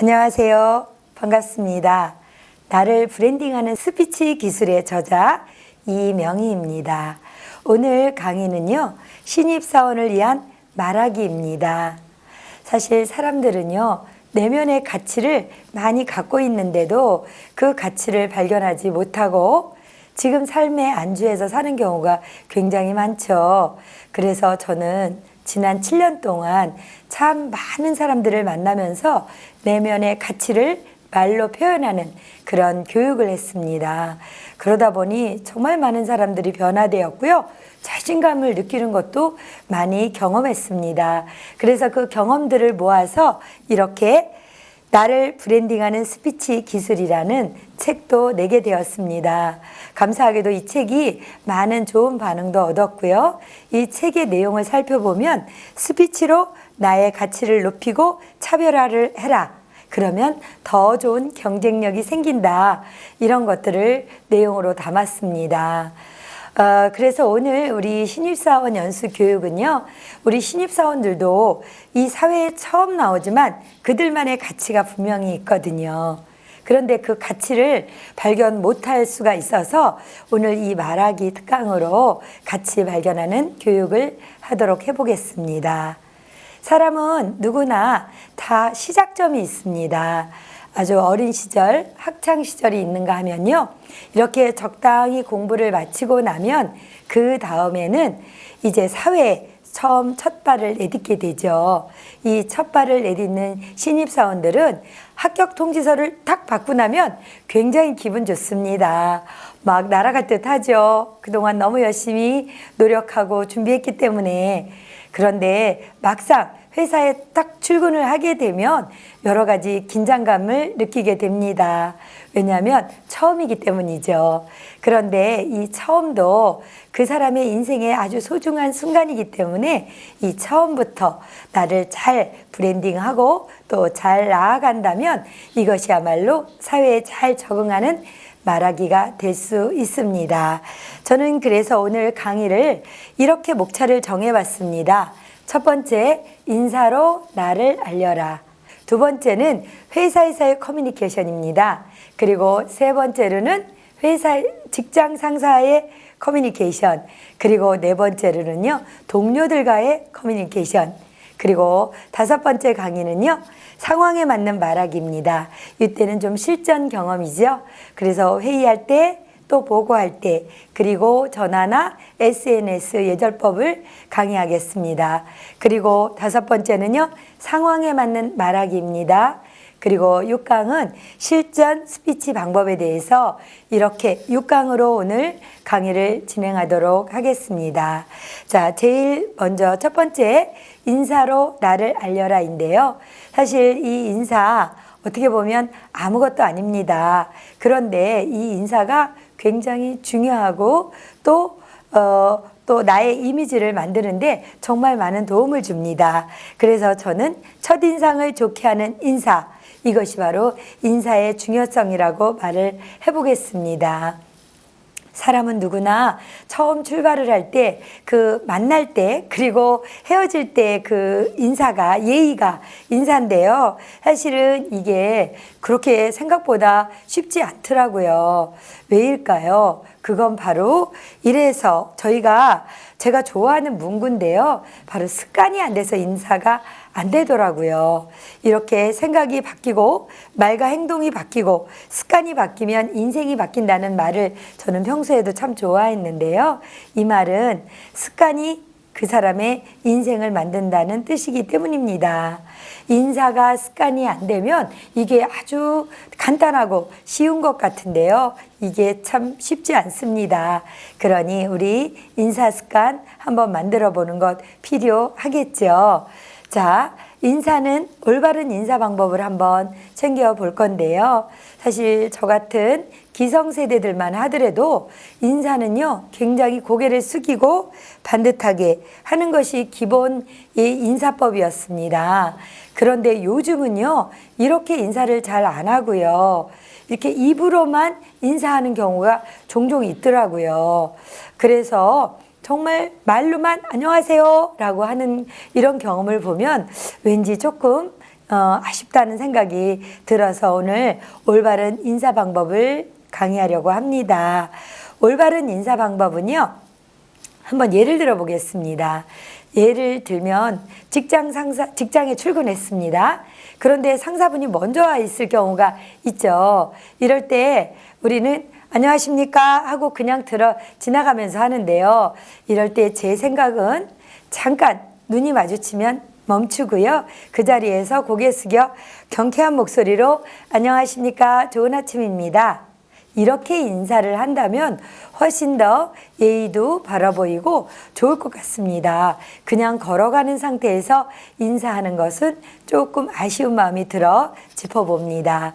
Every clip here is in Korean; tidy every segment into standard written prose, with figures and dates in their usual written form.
안녕하세요. 반갑습니다. 나를 브랜딩하는 스피치 기술의 저자 이명희입니다. 오늘 강의는요, 신입사원을 위한 말하기입니다. 사실 사람들은요, 내면의 가치를 많이 갖고 있는데도 그 가치를 발견하지 못하고 지금 삶의 안주해서 사는 경우가 굉장히 많죠. 그래서 저는 지난 7년 동안 참 많은 사람들을 만나면서 내면의 가치를 말로 표현하는 그런 교육을 했습니다. 그러다 보니 정말 많은 사람들이 변화되었고요. 자신감을 느끼는 것도 많이 경험했습니다. 그래서 그 경험들을 모아서 이렇게 나를 브랜딩하는 스피치 기술이라는 책도 내게 되었습니다. 감사하게도 이 책이 많은 좋은 반응도 얻었고요. 이 책의 내용을 살펴보면 스피치로 나의 가치를 높이고 차별화를 해라. 그러면 더 좋은 경쟁력이 생긴다. 이런 것들을 내용으로 담았습니다. 그래서 오늘 우리 신입사원 연수 교육은요, 우리 신입사원들도 이 사회에 처음 나오지만 그들만의 가치가 분명히 있거든요. 그런데 그 가치를 발견 못할 수가 있어서 오늘 이 말하기 특강으로 가치 발견하는 교육을 하도록 해보겠습니다. 사람은 누구나 다 시작점이 있습니다. 아주 어린 시절, 학창 시절이 있는가 하면요, 이렇게 적당히 공부를 마치고 나면 그 다음에는 이제 사회에 처음 첫 발을 내딛게 되죠. 이 첫 발을 내딛는 신입사원들은 합격 통지서를 딱 받고 나면 굉장히 기분 좋습니다. 막 날아갈 듯 하죠. 그동안 너무 열심히 노력하고 준비했기 때문에. 그런데 막상 회사에 딱 출근을 하게 되면 여러 가지 긴장감을 느끼게 됩니다. 왜냐하면 처음이기 때문이죠. 그런데 이 처음도 그 사람의 인생에 아주 소중한 순간이기 때문에 이 처음부터 나를 잘 브랜딩하고 또 잘 나아간다면 이것이야말로 사회에 잘 적응하는 말하기가 될 수 있습니다. 저는 그래서 오늘 강의를 이렇게 목차를 정해봤습니다. 첫 번째, 인사로 나를 알려라. 두 번째는 회사에서의 커뮤니케이션입니다. 그리고 세 번째로는 직장 상사의 커뮤니케이션. 그리고 네 번째로는요, 동료들과의 커뮤니케이션. 그리고 다섯 번째 강의는요, 상황에 맞는 말하기입니다. 이때는 좀 실전 경험이죠. 그래서 회의할 때, 또 보고할 때, 그리고 전화나 SNS 예절법을 강의하겠습니다. 그리고 다섯 번째는요, 상황에 맞는 말하기입니다. 그리고 6강은 실전 스피치 방법에 대해서 이렇게 6강으로 오늘 강의를 진행하도록 하겠습니다. 자, 제일 먼저 첫 번째, 인사로 나를 알려라인데요. 사실 이 인사 어떻게 보면 아무것도 아닙니다. 그런데 이 인사가 굉장히 중요하고 또 나의 이미지를 만드는데 정말 많은 도움을 줍니다. 그래서 저는 첫인상을 좋게 하는 인사, 이것이 바로 인사의 중요성이라고 말을 해보겠습니다. 사람은 누구나 처음 출발을 할 때, 만날 때, 그리고 헤어질 때 그 인사가, 예의가 인사인데요. 사실은 이게 그렇게 생각보다 쉽지 않더라고요. 왜일까요? 그건 바로 이래서 제가 좋아하는 문구인데요. 바로 습관이 안 돼서 인사가 안 되더라고요. 이렇게 생각이 바뀌고 말과 행동이 바뀌고 습관이 바뀌면 인생이 바뀐다는 말을 저는 평소에도 참 좋아했는데요. 이 말은 습관이 그 사람의 인생을 만든다는 뜻이기 때문입니다. 인사가 습관이 안 되면 이게 아주 간단하고 쉬운 것 같은데요. 이게 참 쉽지 않습니다. 그러니 우리 인사 습관 한번 만들어 보는 것 필요하겠죠. 자, 인사는 올바른 인사 방법을 한번 챙겨 볼 건데요. 사실 저 같은 기성세대들만 하더라도 인사는요, 굉장히 고개를 숙이고 반듯하게 하는 것이 기본의 인사법이었습니다. 그런데 요즘은요, 이렇게 인사를 잘 안 하고요. 이렇게 입으로만 인사하는 경우가 종종 있더라고요. 그래서 정말 말로만 안녕하세요 라고 하는 이런 경험을 보면 왠지 조금 아쉽다는 생각이 들어서 오늘 올바른 인사 방법을 강의하려고 합니다. 올바른 인사 방법은요, 한번 예를 들어 보겠습니다. 예를 들면 직장에 출근했습니다. 그런데 상사분이 먼저 와 있을 경우가 있죠. 이럴 때 우리는 안녕하십니까 하고 그냥 지나가면서 하는데요. 이럴 때 제 생각은 잠깐 눈이 마주치면 멈추고요. 그 자리에서 고개 숙여 경쾌한 목소리로 안녕하십니까, 좋은 아침입니다, 이렇게 인사를 한다면 훨씬 더 예의도 바라 보이고 좋을 것 같습니다. 그냥 걸어가는 상태에서 인사하는 것은 조금 아쉬운 마음이 들어 짚어봅니다.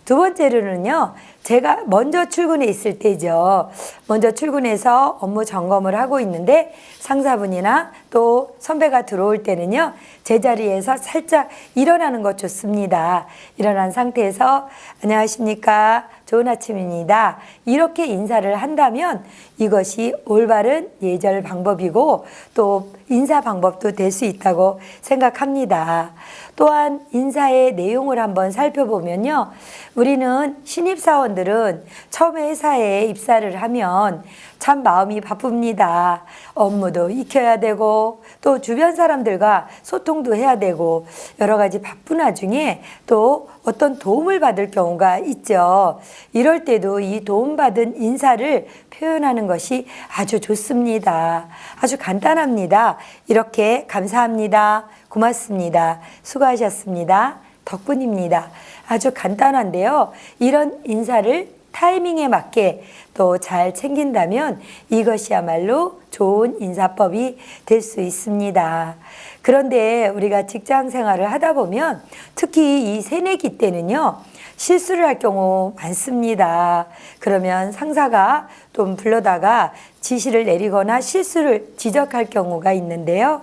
두 번째로는요, 제가 먼저 출근해 있을 때죠. 먼저 출근해서 업무 점검을 하고 있는데 상사분이나 또 선배가 들어올 때는요, 제자리에서 살짝 일어나는 것 좋습니다. 일어난 상태에서 안녕하십니까, 좋은 아침입니다, 이렇게 인사를 한다면 이것이 올바른 예절 방법이고 또 인사 방법도 될 수 있다고 생각합니다. 또한 인사의 내용을 한번 살펴보면요, 우리는 신입사원들은 처음 회사에 입사를 하면 참 마음이 바쁩니다. 업무도 익혀야 되고 또 주변 사람들과 소통도 해야 되고 여러 가지 바쁜 와중에 또 어떤 도움을 받을 경우가 있죠. 이럴 때도 이 도움받은 인사를 표현하는 것이 아주 좋습니다. 아주 간단합니다. 이렇게 감사합니다, 고맙습니다, 수고하셨습니다, 덕분입니다. 아주 간단한데요. 이런 인사를 타이밍에 맞게 또 잘 챙긴다면 이것이야말로 좋은 인사법이 될 수 있습니다. 그런데 우리가 직장 생활을 하다 보면 특히 이 새내기 때는요, 실수를 할 경우 많습니다. 그러면 상사가 좀 불러다가 지시를 내리거나 실수를 지적할 경우가 있는데요.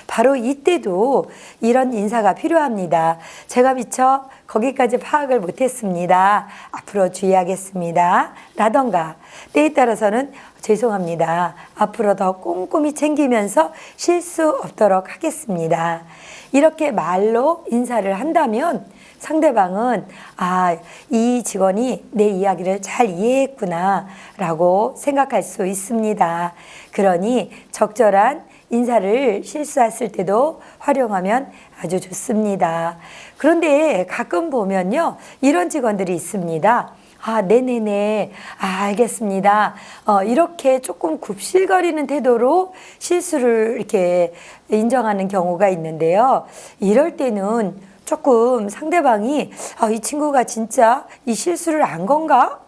바로 이때도 이런 인사가 필요합니다. 제가 미처 거기까지 파악을 못했습니다, 앞으로 주의하겠습니다, 라던가 때에 따라서는 죄송합니다, 앞으로 더 꼼꼼히 챙기면서 실수 없도록 하겠습니다, 이렇게 말로 인사를 한다면 상대방은 이 직원이 내 이야기를 잘 이해했구나 라고 생각할 수 있습니다. 그러니 적절한 인사를 실수했을 때도 활용하면 아주 좋습니다. 그런데 가끔 보면요, 이런 직원들이 있습니다. 네네네, 알겠습니다, 이렇게 조금 굽실거리는 태도로 실수를 이렇게 인정하는 경우가 있는데요. 이럴 때는 조금 상대방이 이 친구가 진짜 이 실수를 안 건가?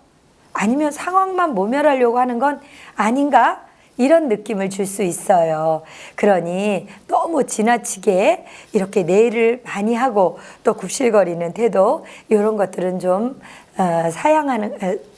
아니면 상황만 모면하려고 하는 건 아닌가? 이런 느낌을 줄 수 있어요. 그러니 너무 지나치게 이렇게 내일을 많이 하고 또 굽실거리는 태도, 이런 것들은 좀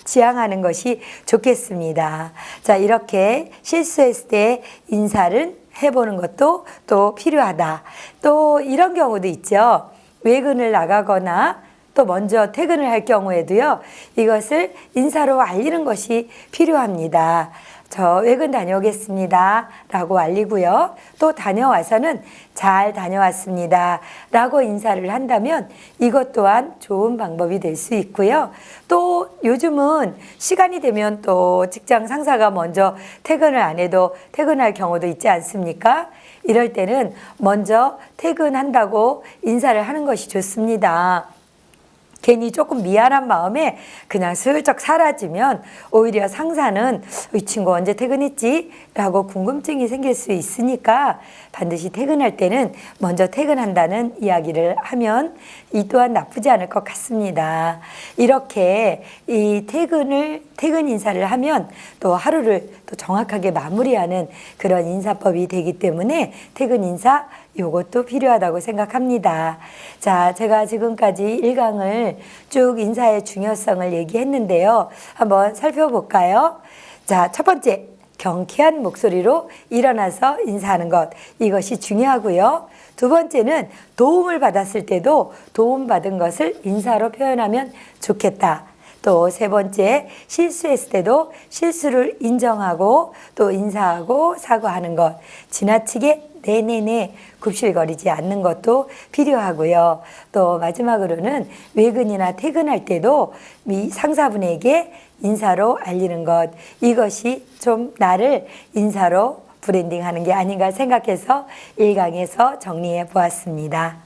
지양하는 것이 좋겠습니다. 자, 이렇게 실수했을 때 인사를 해보는 것도 또 필요하다. 또 이런 경우도 있죠. 외근을 나가거나 또 먼저 퇴근을 할 경우에도요, 이것을 인사로 알리는 것이 필요합니다. 저 외근 다녀오겠습니다 라고 알리고요. 또 다녀와서는 잘 다녀왔습니다 라고 인사를 한다면 이것 또한 좋은 방법이 될 수 있고요. 또 요즘은 시간이 되면 또 직장 상사가 먼저 퇴근을 안 해도 퇴근할 경우도 있지 않습니까? 이럴 때는 먼저 퇴근한다고 인사를 하는 것이 좋습니다. 괜히 조금 미안한 마음에 그냥 슬쩍 사라지면 오히려 상사는 이 친구 언제 퇴근했지? 라고 궁금증이 생길 수 있으니까 반드시 퇴근할 때는 먼저 퇴근한다는 이야기를 하면 이 또한 나쁘지 않을 것 같습니다. 이렇게 이 퇴근 인사를 하면 또 하루를 또 정확하게 마무리하는 그런 인사법이 되기 때문에 퇴근 인사 요것도 필요하다고 생각합니다. 자, 제가 지금까지 1강을 쭉 인사의 중요성을 얘기했는데요. 한번 살펴볼까요? 자, 첫 번째, 경쾌한 목소리로 일어나서 인사하는 것, 이것이 중요하고요. 두 번째는 도움을 받았을 때도 도움받은 것을 인사로 표현하면 좋겠다. 또 세 번째, 실수했을 때도 실수를 인정하고 또 인사하고 사과하는 것. 지나치게 네네네 굽실거리지 않는 것도 필요하고요. 또 마지막으로는 외근이나 퇴근할 때도 상사분에게 인사로 알리는 것. 이것이 좀 나를 인사로 브랜딩하는 게 아닌가 생각해서 1강에서 정리해 보았습니다.